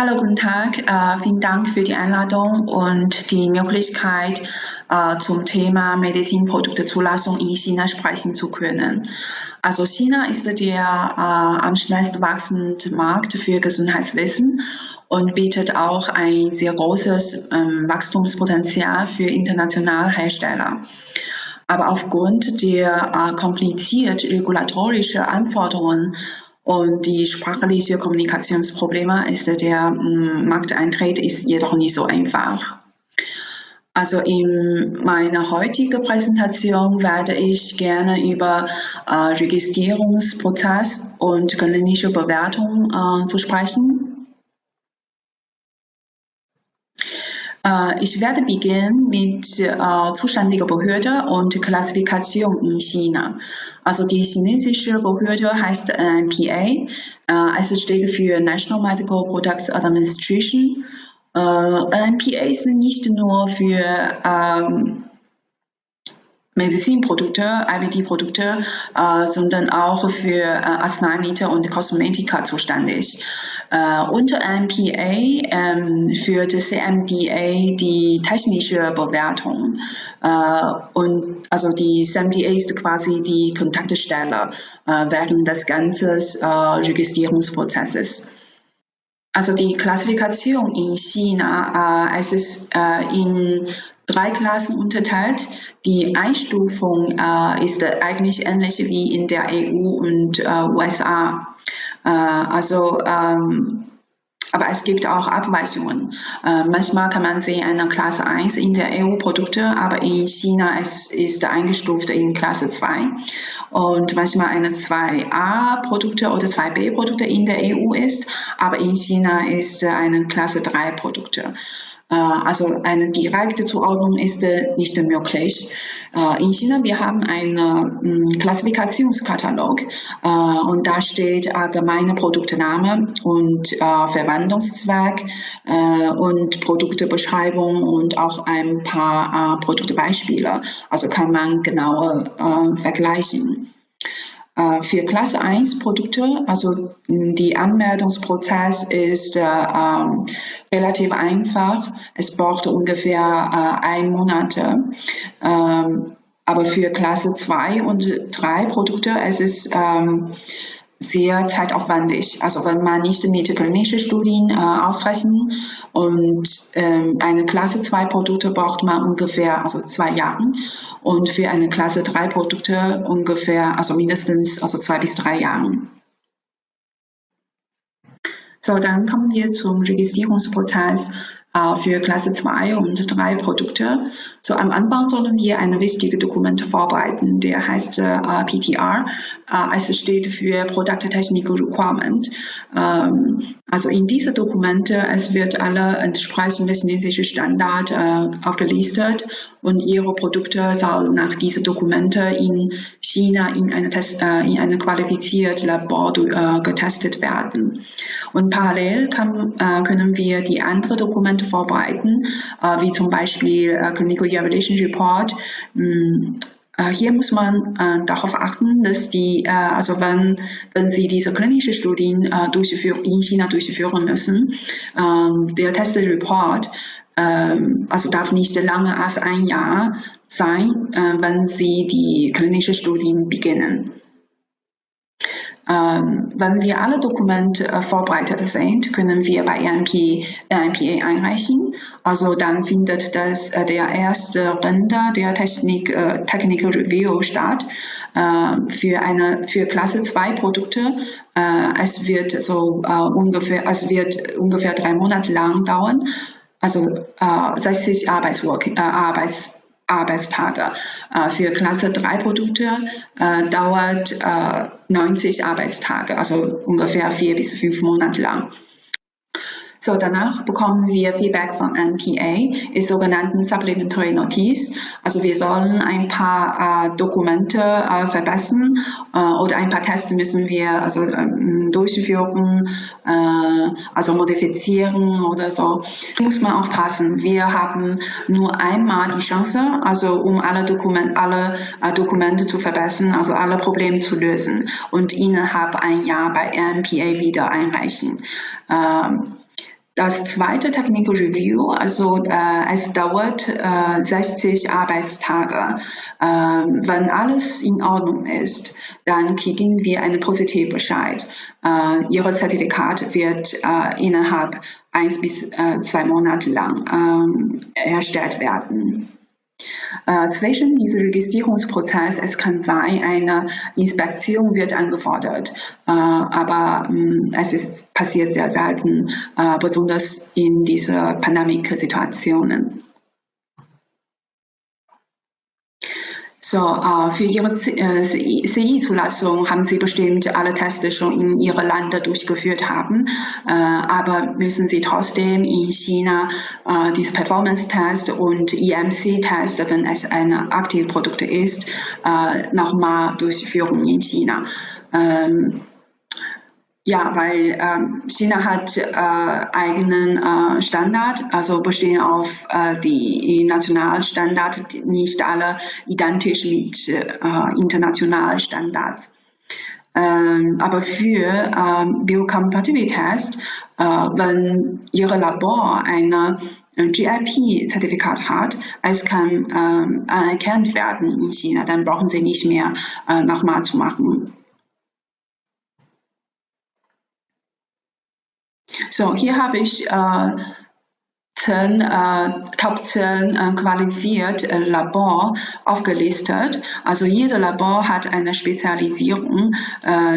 Hallo, guten Tag. Vielen Dank für die Einladung und die Möglichkeit, zum Thema Medizinproduktezulassung in China sprechen zu können. Also China ist der am schnellst wachsende Markt für Gesundheitswesen und bietet auch ein sehr großes Wachstumspotenzial für internationale Hersteller. Aber aufgrund der komplizierten regulatorischen Anforderungen und die sprachliche Kommunikationsprobleme ist der Markteintritt ist jedoch nicht so einfach. Also in meiner heutigen Präsentation werde ich gerne über Registrierungsprozess und klinische Bewertung zu sprechen. Ich werde beginnen mit zuständiger Behörde und Klassifikation in China. Also die chinesische Behörde heißt NMPA. Es steht für National Medical Products Administration. NMPA ist nicht nur für Medizinprodukte, IVD-Produkte, sondern auch für Arzneimittel und Kosmetika zuständig. Unter NMPA führt CMDA die technische Bewertung. Und also die CMDA ist quasi die Kontaktstelle während des ganzen Registrierungsprozesses. Also die Klassifikation in China, es ist in 3 Klassen unterteilt. Die Einstufung ist eigentlich ähnlich wie in der EU und USA. Aber es gibt auch Abweichungen. Manchmal kann man sehen eine Klasse 1 in der EU-Produkte, aber in China ist eingestuft in Klasse 2. Und manchmal eine 2a-Produkte oder 2b-Produkte in der EU ist, aber in China ist eine Klasse 3-Produkte. Also eine direkte Zuordnung ist nicht möglich. In China wir haben einen Klassifikationskatalog und da steht allgemeine Produktname und Verwendungszweck und Produktebeschreibung und auch ein paar Produktbeispiele. Also kann man genauer vergleichen. Für Klasse 1 Produkte, also die Anmeldungsprozess ist relativ einfach. Es braucht ungefähr 1 Monat. Aber für Klasse 2 und 3 Produkte, es ist sehr zeitaufwendig. Also wenn man nicht mit klinischen Studien ausrechnen und eine Klasse 2 Produkte braucht man ungefähr 2 Jahre und für eine Klasse 3 Produkte ungefähr mindestens 2 bis 3 Jahre. So, dann kommen wir zum Registrierungsprozess für Klasse 2 und 3 Produkte. So, am Anfang sollen wir ein wichtiges Dokument vorbereiten, der heißt PTR. Es steht für Product Technical Requirement. Also in diese Dokumente, es wird alle entsprechende chinesische Standard aufgelistet und ihre Produkte sollen nach diesen Dokumenten in China in eine qualifizierte Labor getestet werden. Und parallel können wir die anderen Dokumente vorbereiten, wie zum Beispiel Clinical Evaluation Report. Hier muss man darauf achten, dass wenn Sie diese klinischen Studien in China durchführen müssen, der Testreport darf nicht länger als 1 Jahr sein, wenn Sie die klinischen Studien beginnen. Wenn wir alle Dokumente vorbereitet sind, können wir bei NMPA einreichen. Also dann findet der erste Runde der Technical Review statt. Für Klasse 2 Produkte. Es wird ungefähr 3 Monate lang dauern. Also 60 Arbeitstage. Für Klasse 3 Produkte dauert 90 Arbeitstage, also ungefähr 4 bis 5 Monate lang. So, danach bekommen wir Feedback von NPA, ist sogenannten Supplementary Notice. Also wir sollen ein paar Dokumente verbessern oder ein paar Tests müssen wir durchführen, modifizieren oder so. Da muss man aufpassen. Wir haben nur einmal die Chance, um alle Dokumente zu verbessern, also alle Probleme zu lösen und innerhalb 1 Jahr bei NPA wieder einreichen. Das zweite Technical Review, also es dauert 60 Arbeitstage. Wenn alles in Ordnung ist, dann kriegen wir einen positiven Bescheid. Ihr Zertifikat wird innerhalb 1 bis 2 Monate lang erstellt werden. Zwischen diesem Registrierungsprozess, es kann sein, eine Inspektion wird angefordert, aber passiert sehr selten, besonders in dieser Pandemic-Situationen. So, für Ihre CI-Zulassung haben Sie bestimmt alle Tests schon in Ihrem Land durchgeführt haben, aber müssen Sie trotzdem in China diese Performance-Test und EMC-Test, wenn es ein Aktivprodukt ist, nochmal durchführen in China. Ja, weil China hat eigenen Standard, also bestehen auf die nationalen Standards, nicht alle identisch mit internationalen Standards. Aber für Biocompatibility-Test, wenn Ihr Labor eine GIP-Zertifikat hat, es kann anerkannt werden in China, dann brauchen Sie nicht mehr nochmal zu machen. So, hier habe ich Top 10 qualifizierte Labor aufgelistet. Also jede Labor hat eine Spezialisierung.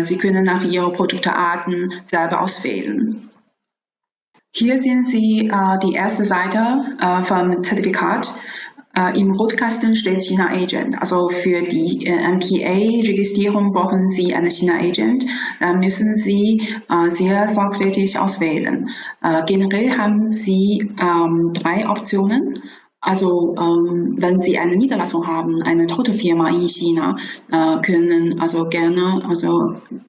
Sie können nach ihren Produktearten selber auswählen. Hier sehen Sie die erste Seite vom Zertifikat. Im Rotkasten steht China Agent. Also für die MPA-Registrierung brauchen Sie einen China Agent. Da müssen Sie sehr sorgfältig auswählen. Generell haben Sie 3 Optionen. Also wenn Sie eine Niederlassung haben, eine Tochterfirma in China, können also gerne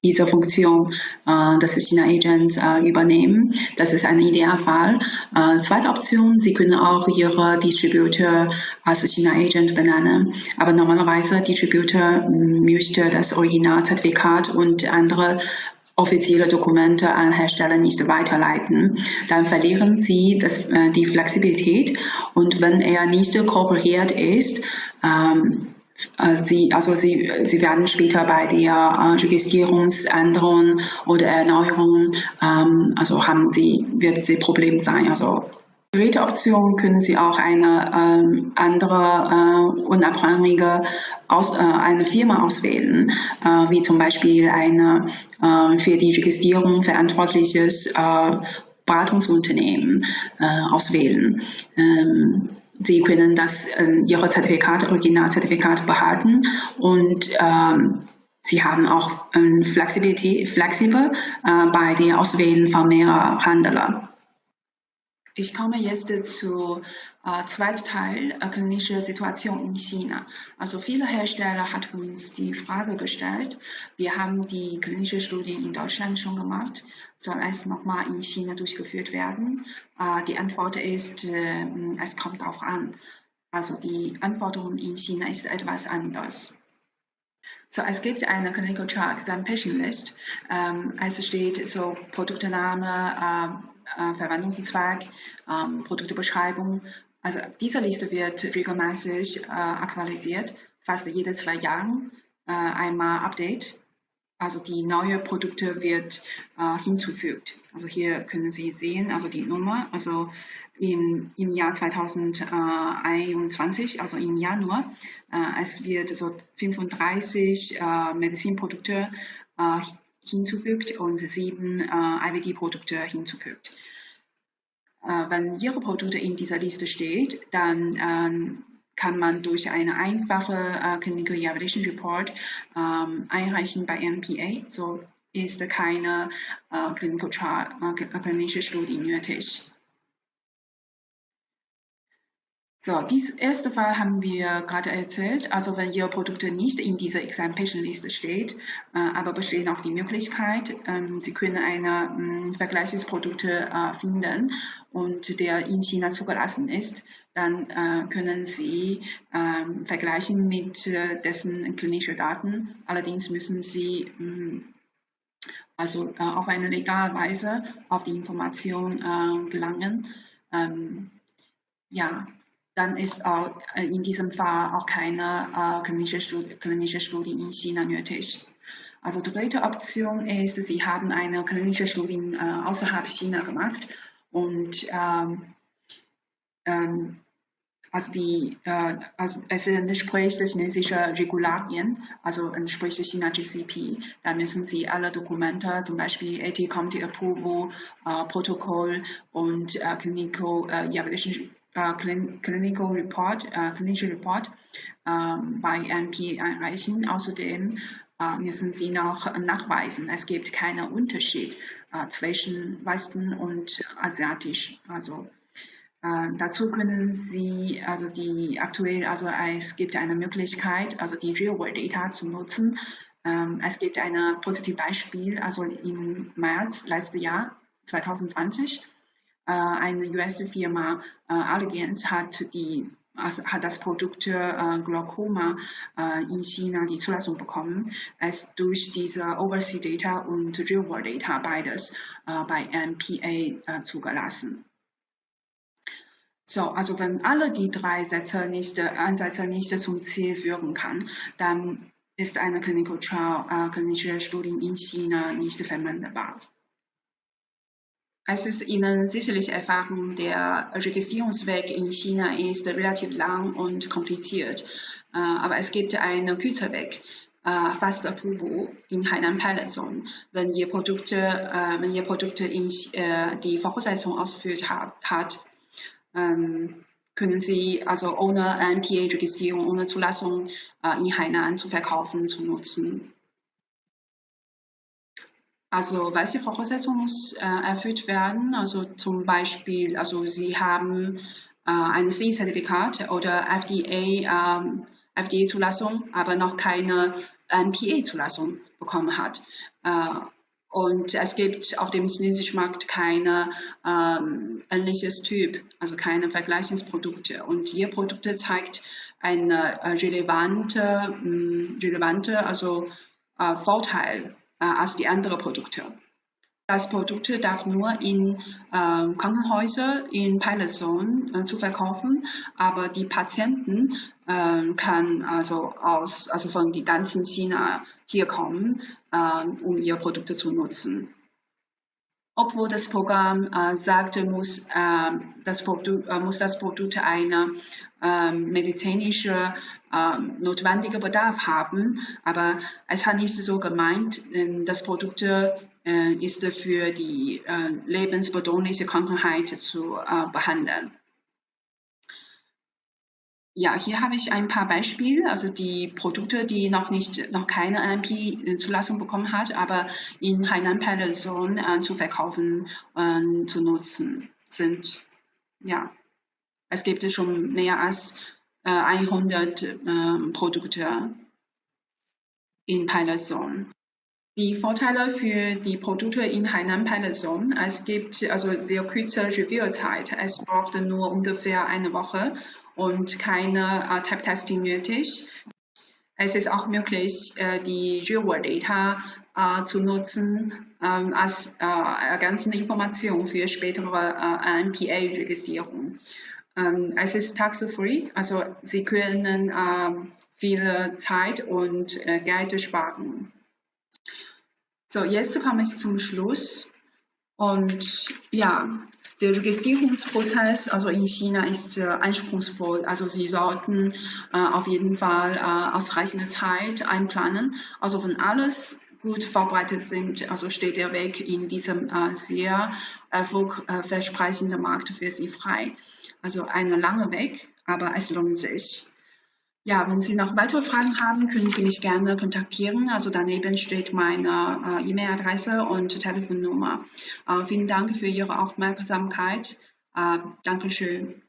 diese Funktion des China Agents übernehmen. Das ist ein Idealfall. Zweite Option, Sie können auch Ihre Distributor als China Agent benennen. Aber normalerweise Distributor möchte das Originalzertifikat und andere offizielle Dokumente an Hersteller nicht weiterleiten, dann verlieren Sie die Flexibilität und wenn er nicht kooperiert ist, Sie werden später bei der Registrierungsänderung oder Erneuerung, wird Sie Problem sein. Also dritte Option können Sie auch eine andere unabhängige eine Firma auswählen, wie zum Beispiel eine für die Registrierung verantwortliches Beratungsunternehmen auswählen. Sie können Ihre Originalzertifikat behalten und Sie haben auch flexibel bei der Auswählen von mehreren Händlern. Ich komme jetzt zu zweiten Teil, klinische Situation in China. Also viele Hersteller hat uns die Frage gestellt, wir haben die klinische Studie in Deutschland schon gemacht, soll es nochmal in China durchgeführt werden? Die Antwort ist, es kommt darauf an. Also die Anforderung in China ist etwas anders. So, es gibt eine Clinical Trial Examination List. Es steht so Produktname, Verwendungszweck, Produktbeschreibung. Also diese Liste wird regelmäßig aktualisiert, fast jede 2 Jahre einmal Update. Also die neue Produkte wird hinzufügt. Also hier können Sie sehen, also die Nummer, also im Jahr 2021, also im Januar, es wird so 35 Medizinprodukte hinzufügt und 7 IVD-Produkte hinzufügt. Wenn Ihre Produkte in dieser Liste steht, dann kann man durch eine einfache Clinical Evaluation Report einreichen bei MPA. So ist keine klinische Studie nötig. So, diesen ersten Fall haben wir gerade erzählt. Also wenn Ihr Produkt nicht in dieser Examination-Liste steht, aber besteht auch die Möglichkeit, Sie können eine Vergleichsprodukt finden und der in China zugelassen ist, dann können Sie vergleichen mit dessen klinischen Daten. Allerdings müssen Sie also auf eine legale Weise auf die Information gelangen. Ja, dann ist auch in diesem Fall auch keine klinische Studie in China nötig. Also die dritte Option ist, Sie haben eine klinische Studie außerhalb China gemacht und also es entspricht chinesische Regularien, also entspricht China GCP. Da müssen Sie alle Dokumente, zum Beispiel AT Committee Approval, Protokoll und Clinical Report, klinische Report bei NP einreichen. Außerdem müssen Sie noch nachweisen, es gibt keinen Unterschied zwischen Westen und Asiatisch. Also dazu können Sie also also es gibt eine Möglichkeit, also die Real-World-Data zu nutzen. Es gibt ein positives Beispiel, also im März letztes Jahr, 2020, eine US-Firma Allergens hat das Produkt Glaucoma in China die Zulassung bekommen, es durch diese Overseas Data und Real World Data beides bei MPA zugelassen. So, also wenn alle die drei Ansätze nicht zum Ziel führen kann, dann ist eine Clinical Trial, klinische Studie in China nicht verwendbar. Es ist Ihnen sicherlich erfahren, der Registrierungsweg in China ist relativ lang und kompliziert, aber es gibt einen kürzeren Weg. Fast Approval in Hainan Pilot Zone. Wenn Ihr Produkt die Voraussetzungen ausfüllt hat, können Sie also ohne NPA-Registrierung, ohne Zulassung in Hainan zu verkaufen, zu nutzen. Also welche Voraussetzungen muss erfüllt werden? Also zum Beispiel, also Sie haben ein CE-Zertifikat oder FDA-Zulassung, aber noch keine NPA-Zulassung bekommen hat. Und es gibt auf dem chinesischen Markt keine ähnliches Typ, also keine Vergleichsprodukte. Und Ihr Produkt zeigt eine relevante also Vorteil als die anderen Produkte. Das Produkt darf nur in Krankenhäusern in Pilot Zone zu verkaufen, aber die Patienten kann also von die ganzen China hier kommen, um ihre Produkte zu nutzen. Obwohl das Programm sagte, muss das Produkt eine medizinische notwendige Bedarf haben, aber es hat nicht so gemeint, das Produkt ist für die lebensbedrohliche Krankheit zu behandeln. Ja, hier habe ich ein paar Beispiele, also die Produkte, die noch keine NMP-Zulassung bekommen hat, aber in Hainan Pilot Zone zu verkaufen und zu nutzen sind. Ja, es gibt schon mehr als 100 Produkte in Pilot Zone. Die Vorteile für die Produkte in Hainan Pilot Zone, es gibt also sehr kurze Reviewzeit. Es braucht nur ungefähr eine Woche und keine Type-Testing nötig. Es ist auch möglich, die Real-World-Data zu nutzen als ergänzende Information für spätere NPA-Registrierung. Es ist tax-free, also Sie können viel Zeit und Geld sparen. So, jetzt komme ich zum Schluss. Und ja, der Registrierungsprozess also in China ist anspruchsvoll. Also Sie sollten auf jeden Fall ausreichende Zeit einplanen. Also wenn alles gut vorbereitet sind, also steht der Weg in diesem sehr erfolgversprechenden Markt für Sie frei. Also ein langer Weg, aber es lohnt sich. Ja, wenn Sie noch weitere Fragen haben, können Sie mich gerne kontaktieren. Also daneben steht meine E-Mail-Adresse und Telefonnummer. Vielen Dank für Ihre Aufmerksamkeit. Dankeschön.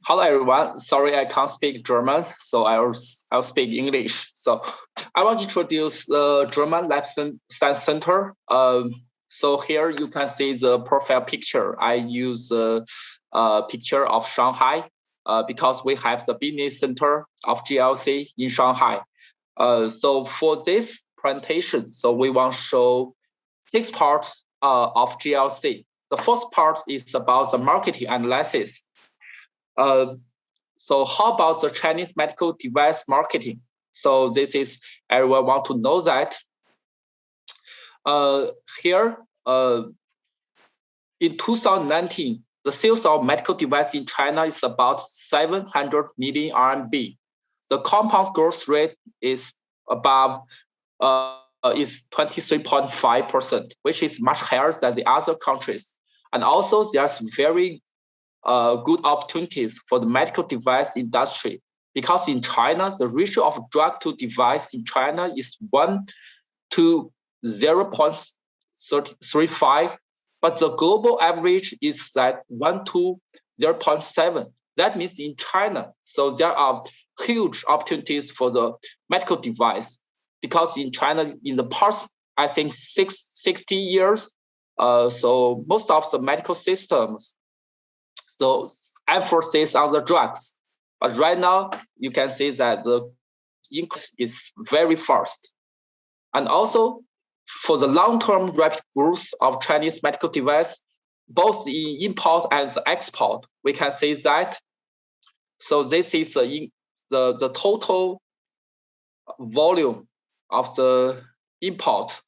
Hello everyone. Sorry, I can't speak German, so I'll speak English. So I want to introduce the German Lab Science Center. So here you can see the profile picture. I use a picture of Shanghai. because we have the business center of GLC in Shanghai. So for this presentation, so we want to show 6 parts of GLC. The first part is about the marketing analysis. So how about the Chinese medical device marketing? So this is, everyone want to know that. Here, in 2019, the sales of medical device in China is about 700 million RMB. The compound growth rate is about is 23.5%, which is much higher than the other countries. And also there's very good opportunities for the medical device industry, because in China, the ratio of drug to device in China is 1 to 0.35, but the global average is at 1 to 0.7. That means in China, so there are huge opportunities for the medical device, because in China, in the past, I think 60 years, so most of the medical systems, so emphasis on the drugs. But right now, you can see that the increase is very fast. And also, for the long-term rapid growth of Chinese medical device, both in import and export, we can see that. So this is the total volume of the import.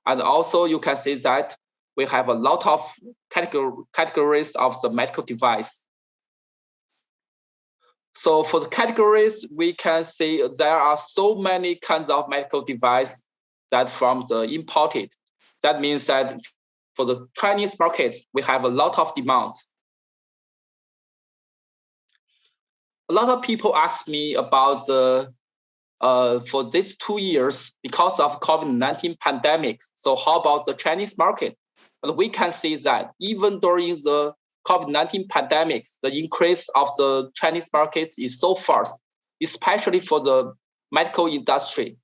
And also you can see that we have a lot of categories of the medical device. So for the categories, we can see there are so many kinds of medical device that from the imported. That means that for the Chinese market, we have a lot of demands. A lot of people ask me about the for these 2 years, because of COVID-19 pandemic. So how about the Chinese market? But we can see that even during the COVID-19 pandemic, the increase of the Chinese market is so fast, especially for the medical industry.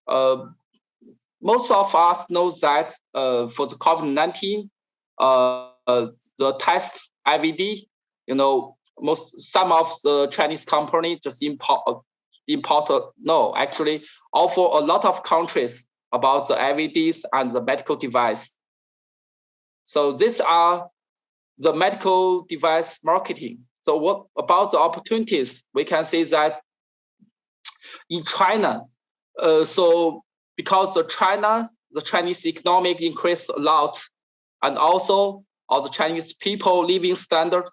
Most of us know that for the COVID-19, the test IVD, some of the Chinese company just offer a lot of countries about the IVDs and the medical device. So these are the medical device marketing. So what about the opportunities? We can see that in China, so because the Chinese economic increased a lot, and also all the Chinese people living standard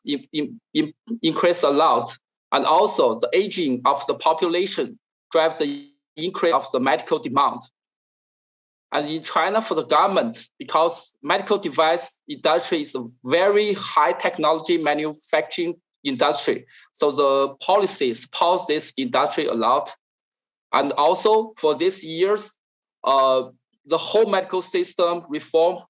increased a lot, and also the aging of the population drives the increase of the medical demand. And in China, for the government, because medical device industry is a very high technology manufacturing industry, so the policies support this industry a lot. And also for these years, the whole medical system reform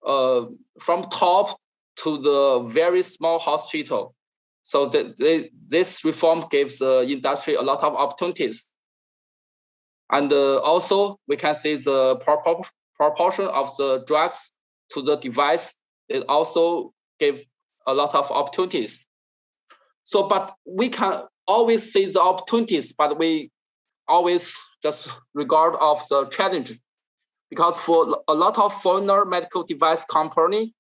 from top to the very small hospital. So this reform gives the industry a lot of opportunities. And also we can see the proportion of the drugs to the device, it also gives a lot of opportunities. So, but we can always see the opportunities, but we always just regard of the challenge, because for a lot of foreigner medical device company,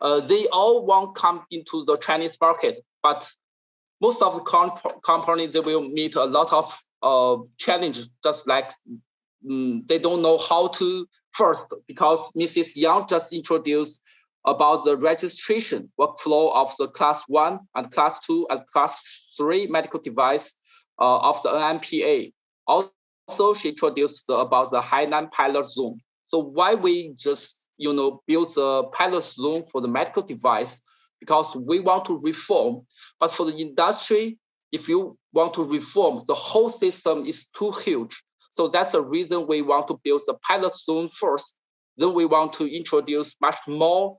they all want to come into the Chinese market, but most of the companies, they will meet a lot of challenges, just like they don't know how to first, because Mrs. Yang just introduced about the registration workflow of the class 1 and class 2 and class 3 medical device of the NMPA. Also, she introduced about the Hainan pilot zone. So why we just build the pilot zone for the medical device? Because we want to reform. But for the industry, if you want to reform, the whole system is too huge. So that's the reason we want to build the pilot zone first. Then we want to introduce much more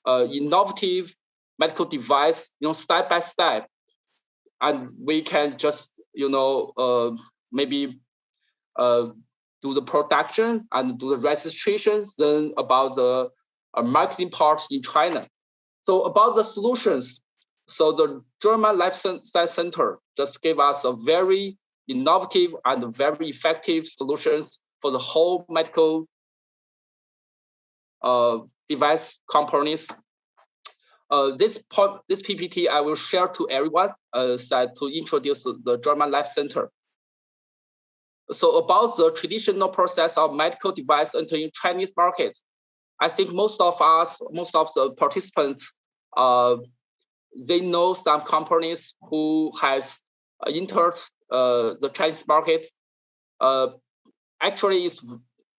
innovative medical device, step by step. And we can just, maybe do the production and do the registration, then about the marketing part in China. So about the solutions, So the German Life Science Center just gave us a very innovative and very effective solutions for the whole medical device companies. This PPT I will share to everyone to introduce the German Life Center. So about the traditional process of medical device entering Chinese market, I think most of the participants, they know some companies who has entered the Chinese market. Actually,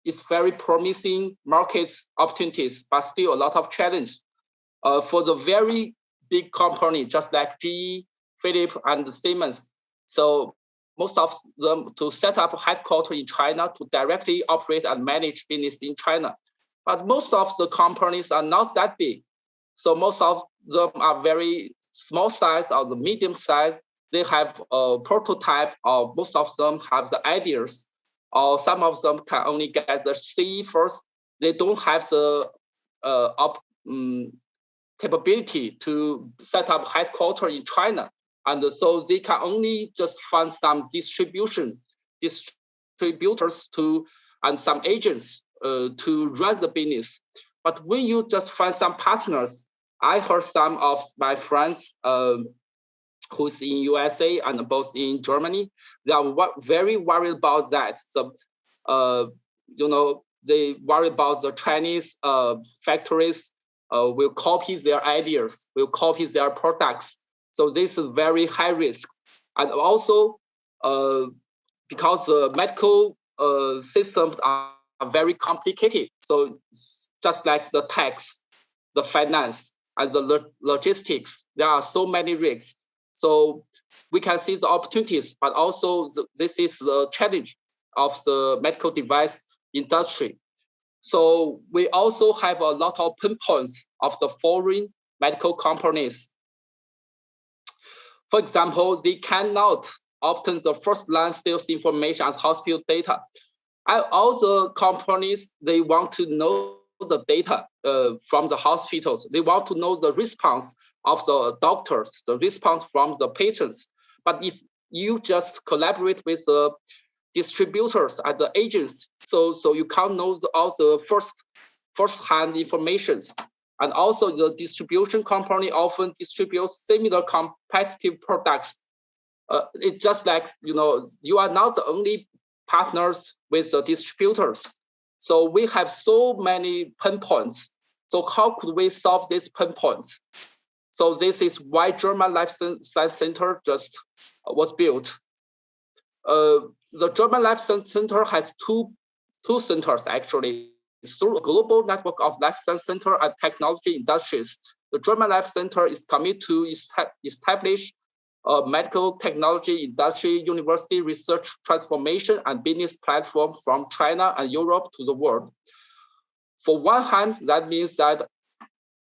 it's very promising market opportunities, but still a lot of challenge. For the very big company, just like GE, Philips, and Siemens. So most of them to set up a headquarters in China to directly operate and manage business in China. But most of the companies are not that big. So most of them are very small size or the medium size. They have a prototype, or most of them have the ideas, or some of them can only get the CE first. They don't have the capability to set up headquarters in China. And so they can only just find some distributors and some agents to run the business. But when you just find some partners, I heard some of my friends who's in USA and both in Germany, they are very worried about that. So, they worry about the Chinese factories will copy their ideas, will copy their products. So this is very high risk. And also, because the medical systems are very complicated. So just like the tax, the finance, and the logistics, there are so many risks. So we can see the opportunities, but also this is the challenge of the medical device industry. So we also have a lot of pinpoints of the foreign medical companies. For example, they cannot obtain the first-line sales information as hospital data. And all the companies, they want to know the data from the hospitals. They want to know the response of the doctors, the response from the patients. But if you just collaborate with the distributors and the agents, so you can't know all the first-hand information. And also the distribution company often distributes similar competitive products. It's just like, you are not the only partners with the distributors. So we have so many pain points. So how could we solve these pain points? So this is why German Life Science Center just was built. The German Life Science Center has two centers actually. Through a global network of life science center and technology industries, the German Life Center is committed to establish a medical technology industry university research transformation and business platform from China and Europe to the world. For one hand, that means that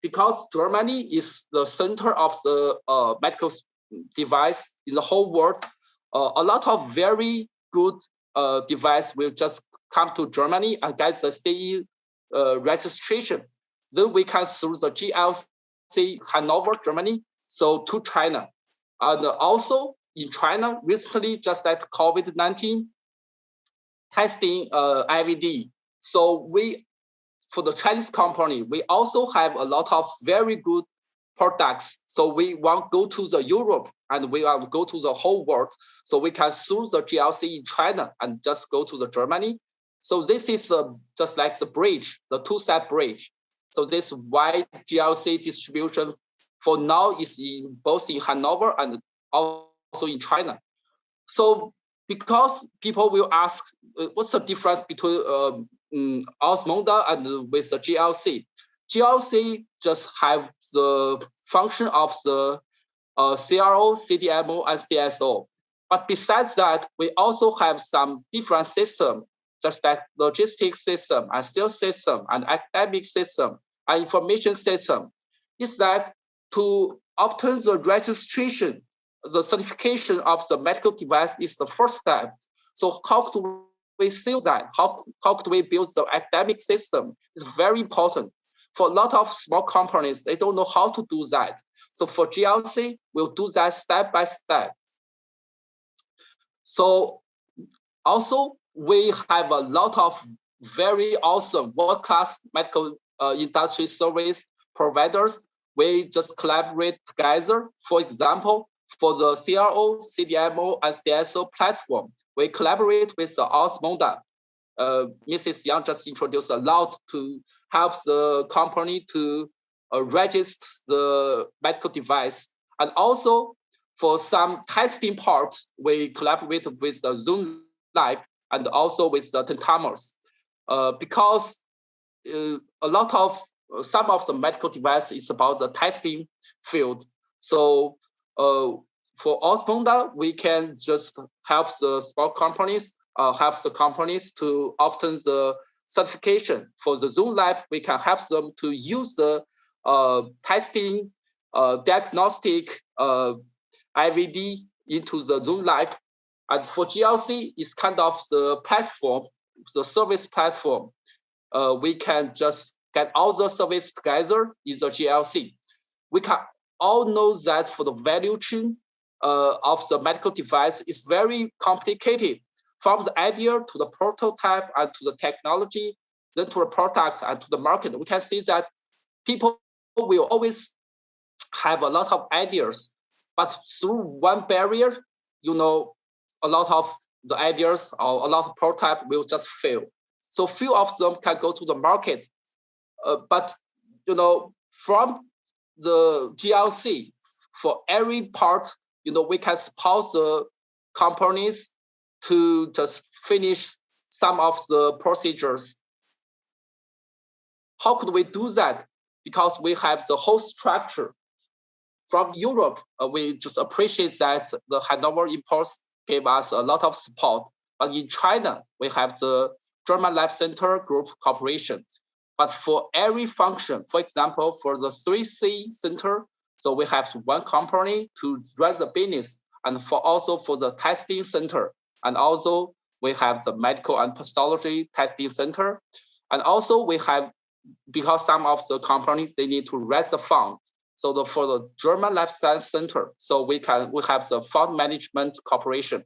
because Germany is the center of the medical device in the whole world, a lot of very good device will just come to Germany and get the CE registration. Then we can through the GLC Hannover, Germany, so to China. And also in China, recently, just like COVID-19, testing IVD. So for the Chinese company, we also have a lot of very good products. So we want to go to the Europe and we want to go to the whole world. So we can through the GLC in China and just go to the Germany. So this is just like the bridge, the two-step bridge. So this is why GLC distribution for now is both in Hannover and also in China. So because people will ask, what's the difference between Osmonda and with the GLC? GLC just have the function of the CRO, CDMO, and CSO. But besides that, we also have some different systems, just like logistics system and sales system and academic system and information system. Is that to obtain the registration, the certification of the medical device is the first step. So how do we sell that? How do we build the academic system? It's very important. For a lot of small companies, they don't know how to do that. So for GLC, we'll do that step by step. So also, we have a lot of very awesome world-class medical industry service providers. We just collaborate together. For example, for the CRO, CDMO, and CSO platform, we collaborate with the Osmonda. Mrs. Yang just introduced a lot to help the company to register the medical device. And also, for some testing parts, we collaborate with the Zoom Lab and also with the Tentamers, because a lot of some of the medical device is about the testing field. So for Osmonda, we can just help the small companies, help the companies to obtain the certification. For the Zoom Lab, we can help them to use the testing, diagnostic IVD into the Zoom Lab. And for GLC, it's kind of the platform, the service platform. We can just get all the service together in the GLC. We can all know that for the value chain of the medical device is very complicated. From the idea to the prototype and to the technology, then to the product and to the market, we can see that people will always have a lot of ideas, but through one barrier, a lot of the ideas or a lot of prototype will just fail. So few of them can go to the market, but from the GLC, for every part, we can support the companies to just finish some of the procedures. How could we do that? Because we have the whole structure. From Europe, we just appreciate that the Hannover Impulse gave us a lot of support. But in China, we have the German Life Center Group Corporation. But for every function, for example, for the 3C Center, so we have one company to run the business, and also for the testing center. And also we have the medical and pathology testing center. And also we have, because some of the companies, they need to raise the fund. So for the German Life Science Center, so we have the fund management corporation.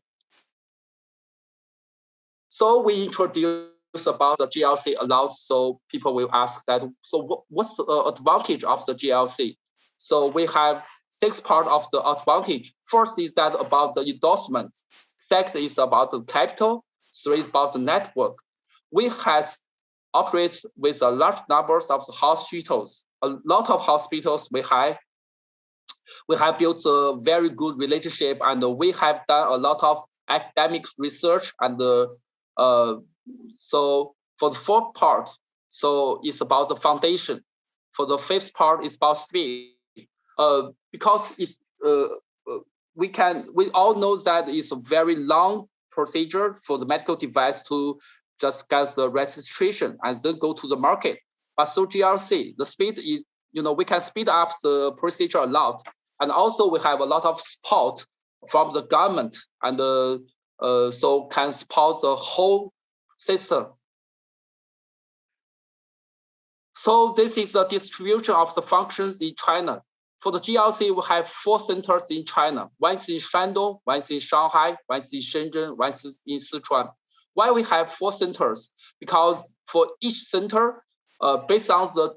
So we introduced about the GLC a lot, so people will ask that, so what's the advantage of the GLC? So we have 6 parts of the advantage. First is that about the endorsement. Second is about the capital. 3 is about the network. We have operate with a large numbers of the hospitals. A lot of hospitals we have built a very good relationship, and we have done a lot of academic research. And so for the 4th part, so it's about the foundation. For the 5th part, it's about speed. Because if we all know that it's a very long procedure for the medical device to just get the registration and then go to the market. But through GLC, the speed is, we can speed up the procedure a lot. And also we have a lot of support from the government, and so can support the whole system. So this is the distribution of the functions in China. For the GLC, we have 4 centers in China. One is in Shandong, one is in Shanghai, one is in Shenzhen, one is in Sichuan. Why we have 4 centers? Because for each center, based on the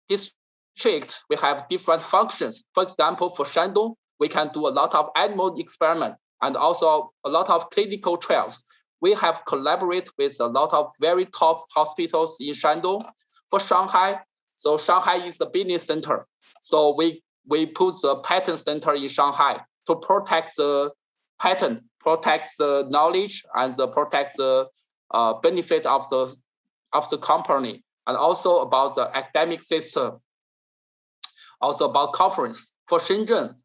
district, we have different functions. For example, for Shandong, we can do a lot of animal experiment and also a lot of clinical trials. We have collaborated with a lot of very top hospitals in Shandong. For Shanghai, so Shanghai is the business center. So we put the patent center in Shanghai to protect the patent, protect the knowledge, and protect the benefit of the company, and also about the academic system, also about conference. For Shenzhen,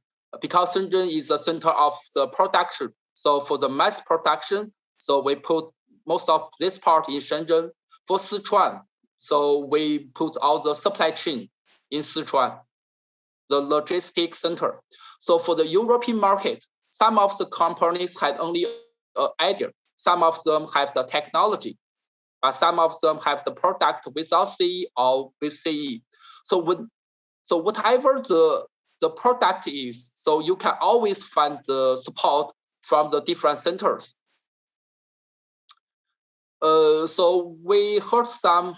because Shenzhen is the center of the production, so for the mass production, so we put most of this part in Shenzhen. For Sichuan, so we put all the supply chain in Sichuan, the logistics center. So for the European market, some of the companies had only an idea. Some of them have the technology. but some of them have the product without CE or with CE. So whatever the product is, so you can always find the support from the different centers. So we heard some,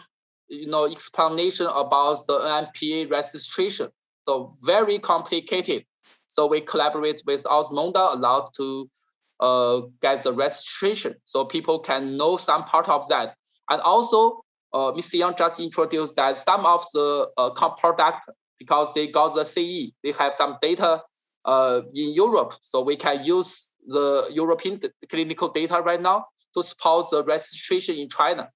explanation about the NMPA registration. So very complicated. So we collaborate with Osmonda allowed to get the registration, so people can know some part of that. And also, Ms. Young just introduced that some of the product, because they got the CE, they have some data in Europe, so we can use the European clinical data right now to support the registration in China.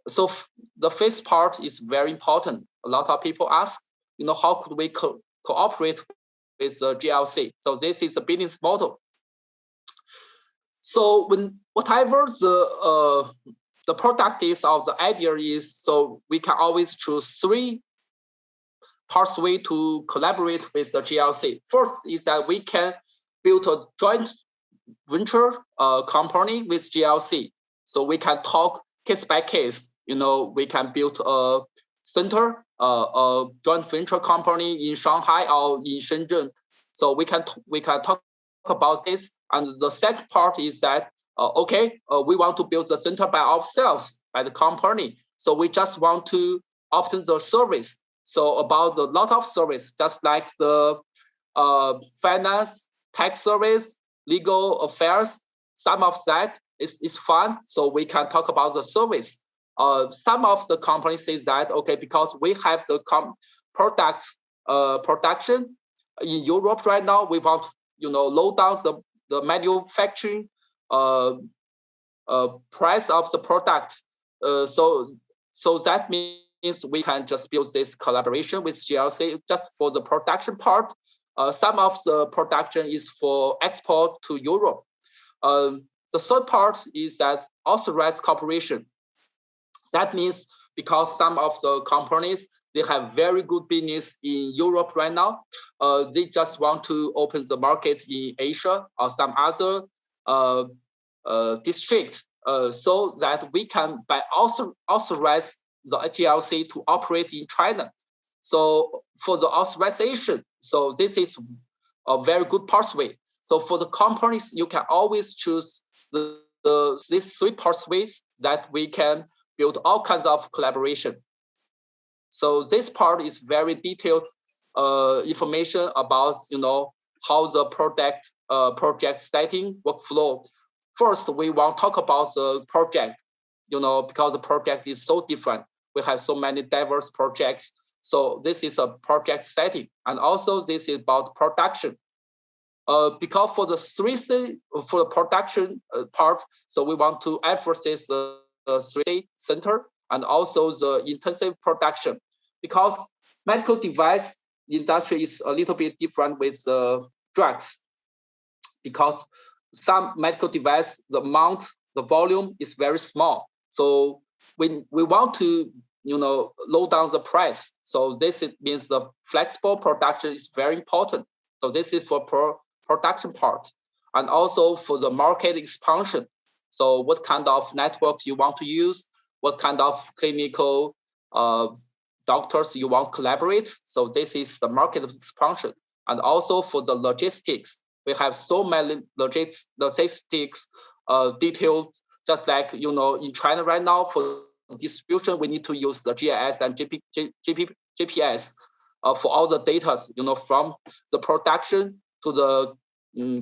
So the fifth part is very important. A lot of people ask, how could we cooperate with the GLC? So this is the business model. So whatever the product is or the idea is, so we can always choose three pathways to collaborate with the GLC. First is that we can build a joint venture company with GLC. So we can talk case by case. We can build a center, a joint venture company in Shanghai or in Shenzhen. So we can talk about this. And the second part is that, we want to build the center by ourselves, by the company. So we just want to obtain the service. So about a lot of service, just like the finance, tax service, legal affairs, some of that is fun. So we can talk about the service. Some of the companies say that, because we have the production in Europe right now, we want low down the manufacturing price of the product. So that means we can just build this collaboration with GLC just for the production part. Some of the production is for export to Europe. The third part is that authorized cooperation. That means because some of the companies, they have very good business in Europe right now. They just want to open the market in Asia or some other district, so that we can authorize the GLC to operate in China. So for the authorization, so this is a very good pathway. So for the companies, you can always choose these three pathways that we can build all kinds of collaboration. So this part is very detailed information about how the project setting workflow. First, we want to talk about the project, because the project is so different. We have so many diverse projects. So this is a project setting, and also this is about production. Because for the production part, so we want to emphasize the 3C center and also the intensive production, because medical device industry is a little bit different with drugs, because some medical device, the amount, the volume is very small. So we want to low down the price. So this means the flexible production is very important. So this is for production part, and also for the market expansion. So what kind of network you want to use, what kind of clinical doctors you want to collaborate. So this is the market expansion. And also for the logistics, we have so many logistics detailed, just like, in China right now, for distribution, we need to use the GIS and GPS for all the data, from the production to the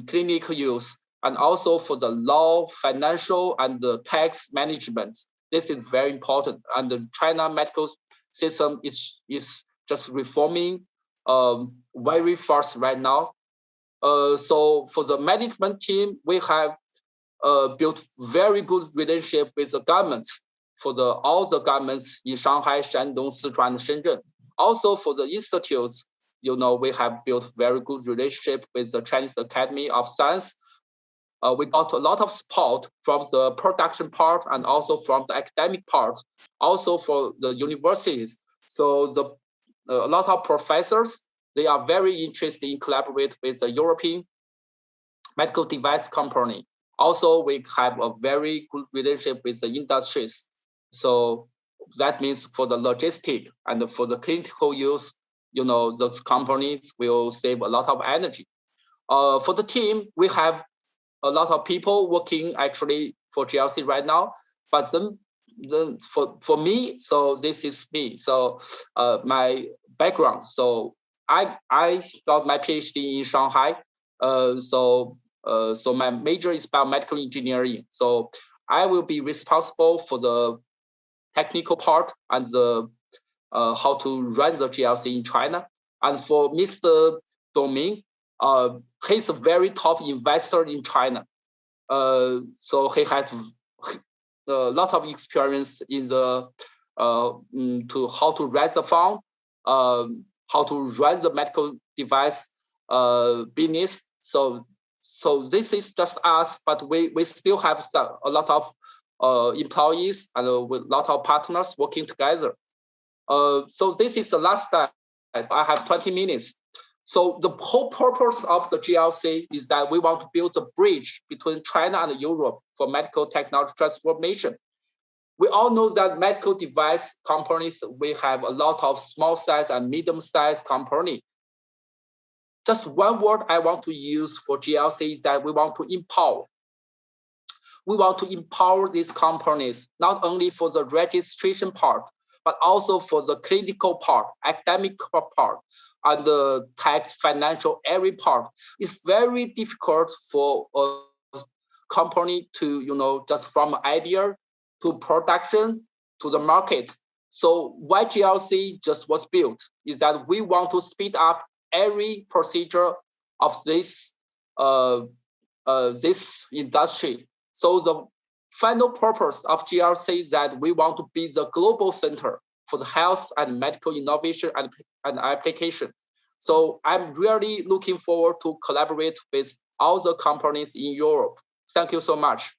clinical use, and also for the law, financial, and the tax management. This is very important. And the China medical system is just reforming very fast right now. So for the management team, we have built very good relationship with the governments, for all the governments in Shanghai, Shandong, Sichuan, and Shenzhen. Also for the institutes, we have built very good relationship with the Chinese Academy of Science. We got a lot of support from the production part and also from the academic part, also for the universities. So a lot of professors, they are very interested in collaborate with the European medical device company. Also, we have a very good relationship with the industries. So that means for the logistic and for the clinical use, those companies will save a lot of energy. For the team, we have a lot of people working actually for GLC right now, but then for me, so this is me. So my background, so I got my PhD in Shanghai. So my major is biomedical engineering. So I will be responsible for the technical part and the how to run the GLC in China. And for Mr. Dongming, he's a very top investor in China. So he has a lot of experience in the to how to raise the fund, how to run the medical device business. So this is just us, but we still have a lot of employees and with a lot of partners working together. So this is the last slide. I have 20 minutes. So the whole purpose of the GLC is that we want to build a bridge between China and Europe for medical technology transformation. We all know that medical device companies, we have a lot of small size and medium sized company. Just one word I want to use for GLC is that we want to empower. We want to empower these companies, not only for the registration part, but also for the clinical part, academic part, and the tax, financial, every part. It's very difficult for a company to, just from idea to production to the market. So why GLC just was built is that we want to speed up every procedure of this this industry. So the final purpose of GLC is that we want to be the global center for the health and medical innovation and application. So I'm really looking forward to collaborate with all the companies in Europe. Thank you so much.